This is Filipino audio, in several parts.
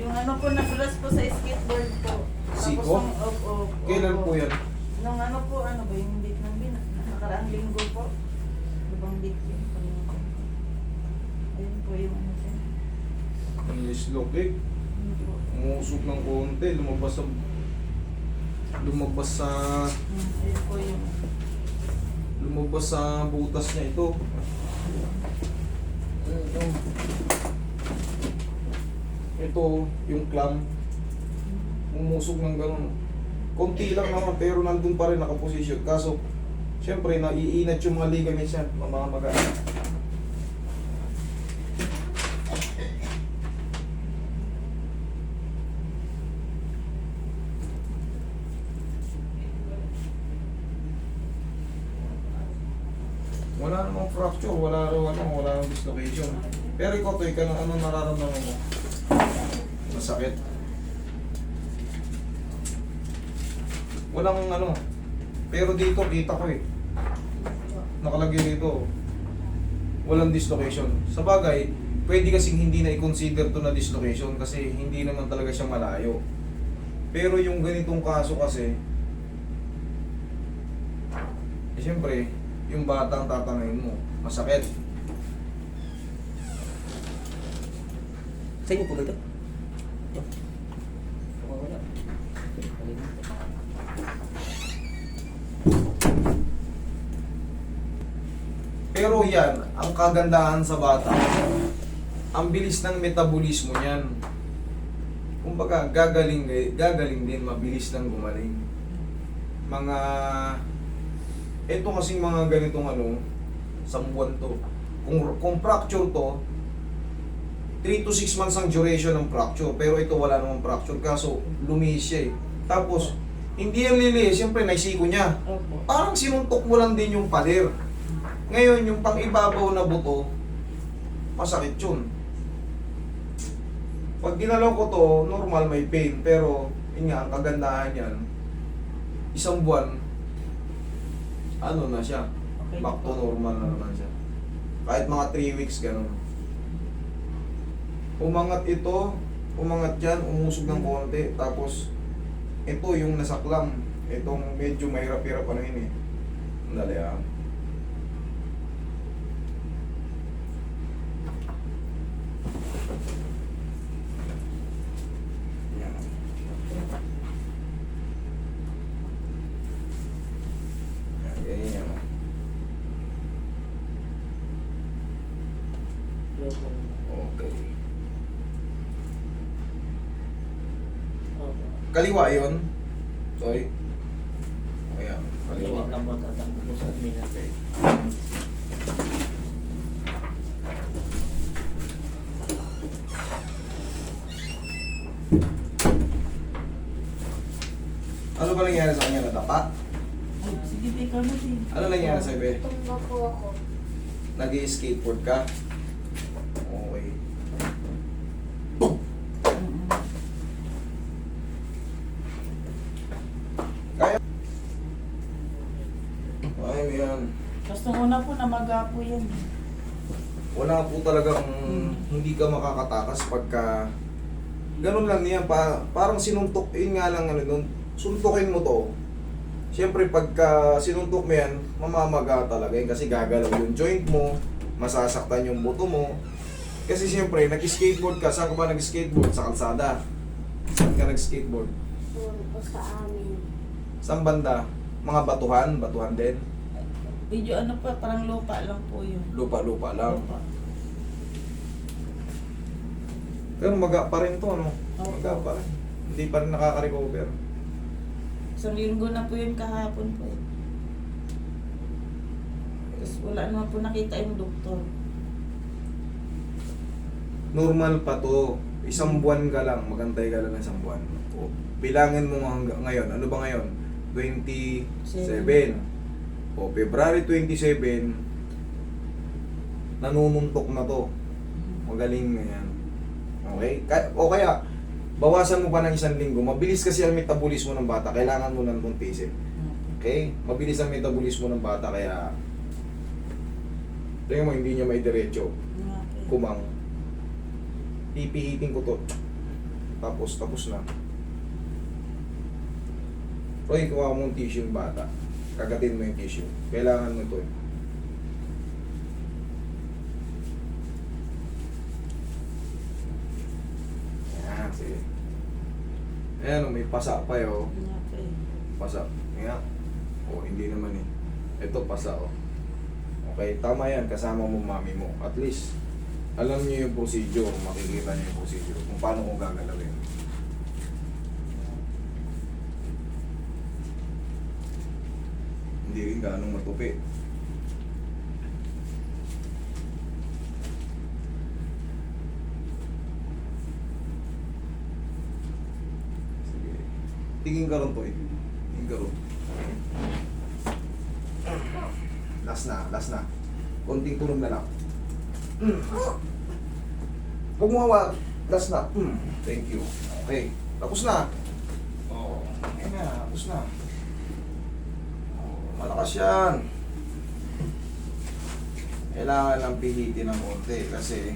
Yung ano po, nagulas po sa skateboard po. Siko? Kailan po yan? Nung ano po, ano ba yung date ng nakaraang linggo po. Ano bang date yun? Kalimutan ko. Ayun po yung ano siya. Ang dislocate. Yun po. Umusog ng konti, Ayun po yung... lumabas sa butas niya ito. Ito, yung clamp, umusog ng ganun. Konti lang naman, pero nandun pa rin nakaposisyon. Kaso, syempre, naiinat yung mga ligaments yan, mamamaga. Wala namang fracture, wala namang dislocation. Pero ikaw, Toy, ano nararamdaman mo? Masakit? Walang ano. Pero dito, kita ko eh. Nakalagay dito. Walang dislocation. Sa bagay, pwede kasing hindi na i-consider to na dislocation kasi hindi naman talaga siya malayo. Pero yung ganitong kaso kasi, siyempre, yung batang tatanayin mo, masakit. Sa inyo po ba ito? Ito. Wala. Pero yan, ang kagandahan sa bata, ang bilis ng metabolismo niyan. Kumbaga, gagaling din, mabilis lang gumaling. Ito kasing mga ganitong sambuan to. Kung fracture to, 3 to 6 months ang duration ng fracture. Pero ito wala namang fracture, kaso lumihis siya eh. Tapos, hindi yan lilihis, siyempre naisiko niya. Opo. Parang sinuntok mo lang din yung pader. Ngayon, yung pang-ibabaw na buto, masakit yun. Pag ginalaw ko to, normal may pain. Pero, yun nga, ang kagandahan yan, isang buwan, ano na siya, Okay. back to normal na naman siya. Kahit mga 3 weeks, ganun. Umangat ito, umangat yan, umusog ng konti, tapos, ito yung nasaklam. Itong medyo mahirap-hirap ano yun eh. Dali ah. Yan. Yan, ganyan yan. Okay. Kaliwa yun. Sorry. Ayan, kaliwa. Lang po tatakbo po sa administrator. Ano ba nangyari sa kanya? Natapat? Ay, sige, ikaw na din. Ano nangyari sa ibe? Tumba po ako. Nag-skateboard ka? Okay. Kaya? Ay, yan. Basta una po, namaga po yan. Wala po talagang hindi ka makakatakas pagka ganun lang niya, parang sinuntok, yun nga lang doon, suntukin mo to. Siyempre pagka sinuntok mo yan, mamamaga talaga yun kasi gagalaw yung joint mo, masasaktan yung buto mo. Kasi siyempre, nag-skateboard ka, saan ka ba nag-skateboard? Sa kalsada. Saan ka nag-skateboard? Doon po sa amin. Saan banda? Mga batuhan din. Medyo ano pa, parang lupa lang po yun. Lupa-lupa lang. Lupa. Pero maga pa rin to, ano? Oo. Maga pa rin. Hindi pa rin nakaka-recover. Isang linggo na po yun kahapon po. Tapos wala naman po nakita yung doktor. Normal pa to. Isang buwan ka lang, magantay ka lang ng isang buwan. O, bilangin mo ngayon. Ano ba ngayon? 27. O, February 27, nanununtok na to. Magaling na yan. Okay? O kaya, bawasan mo pa ng isang linggo. Mabilis kasi ang metabolismo ng bata. Kailangan mo ng tuntisin. Okay? Mabilis ang metabolismo ng bata. Kaya, tingnan mo, hindi niya may diretso. Okay. Kumang. Pipihitin ko to. Tapos na. Roy, kuha mo yung tissue yung bata. Kagatin mo yung tissue. Kailangan mo ito eh. Yan, sige. Ayan, may pasa pa yun. Okay. Pasa. Nga. O, hindi naman eh. Ito, pasa o. Okay, tama yan. Kasama mo mami mo. At least, alam niyo yung procedure. Makikita niyo yung procedure. Kung paano kung gagalawin. Hindi rin ganong matupi. Sige. Tingin ka ron to eh. Tingin ka ron. Last na. Konting tulog na lang. Huwag mo hawa. Last na. Thank you. Okay. Tapos na. Oo. Ayan na. Tapos na. Malakas yan. Kailangan lang pihitin ng konti kasi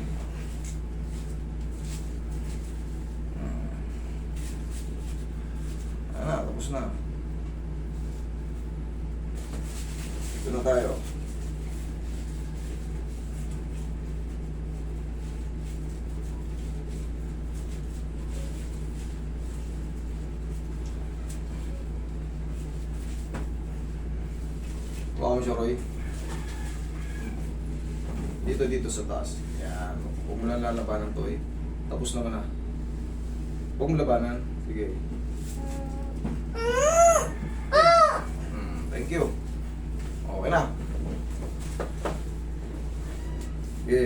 tapos na. Ito na tayo. Baka mo siya, Roy. Dito sa taas. Yan. Huwag mo lang lalabanan to eh. Tapos naman na. Huwag mo labanan. Sige. Thank you. Okay na. Sige.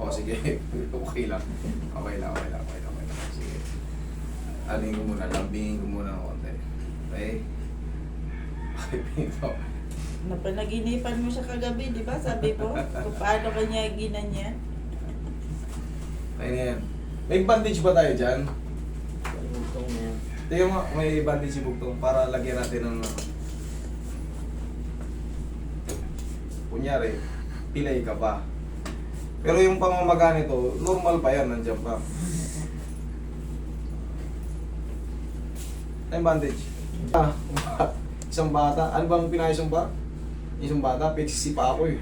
O, sige. Okay lang. Okay lang. Sige. Aling ko muna. Lambingin ko muna ng konti. Okay? Okay, pinto. Napanaginipan mo siya kagabi, di ba? Sabi ko, kung paano kanya ginanyan. Okay na yan. May bandage ba tayo dyan? Bugtong na yan. Tingnan mo, may bandage si Bugtong para lagyan natin ng kunyari, pilay ka pa. Pero yung pamamaga nito, normal pa yan, nandiyan pa. Ano yung bandage? Isang bata. Ano bang pinayos pa? Isang bata, PXC pa ako eh.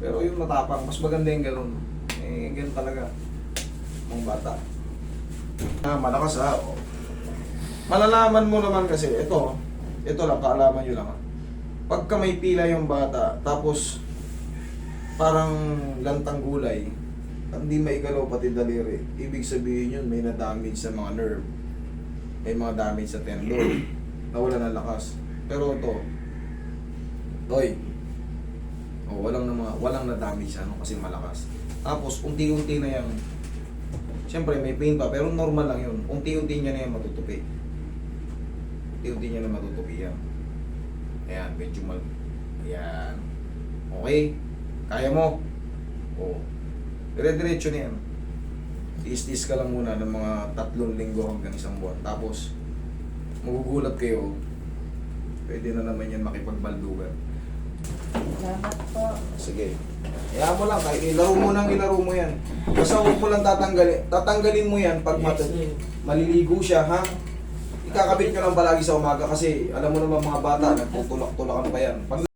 Pero yung matapang, mas maganda yung ganun. Eh, ganun talaga. Mga bata. Malakas ha. Oh. Malalaman mo naman kasi, ito lang, kaalaman nyo lang ha. Pagka may pila yung bata, tapos parang lantang gulay, hindi maigalaw pati daliri, ibig sabihin yun may na-damage sa mga nerve, may mga damage sa tendon, nawala ng lakas. Pero ito, walang na-damage kasi malakas. Tapos unti-unti na yan. Siyempre may pain pa, pero normal lang yun. Unti-unti niya na yan matutupi. Unti-unti niya na matutupi yan. Ayan, medyo ayan. Okay? Kaya mo? Oo. Dire-diretso na yan. Tiis-tiis ka lang muna ng mga 3 linggo hanggang 1 buwan. Tapos, magugulat kayo, pwede na naman yan makipagbaldugan. Salamat po. Sige. Kaya mo lang, kahit ilaro mo yan. Basta huwag mo lang tatanggalin mo yan pag maliligo siya, ha? Ikakabit nyo lang palagi sa umaga kasi alam mo naman mga bata, nagtutulak-tulakan pa yan. Pag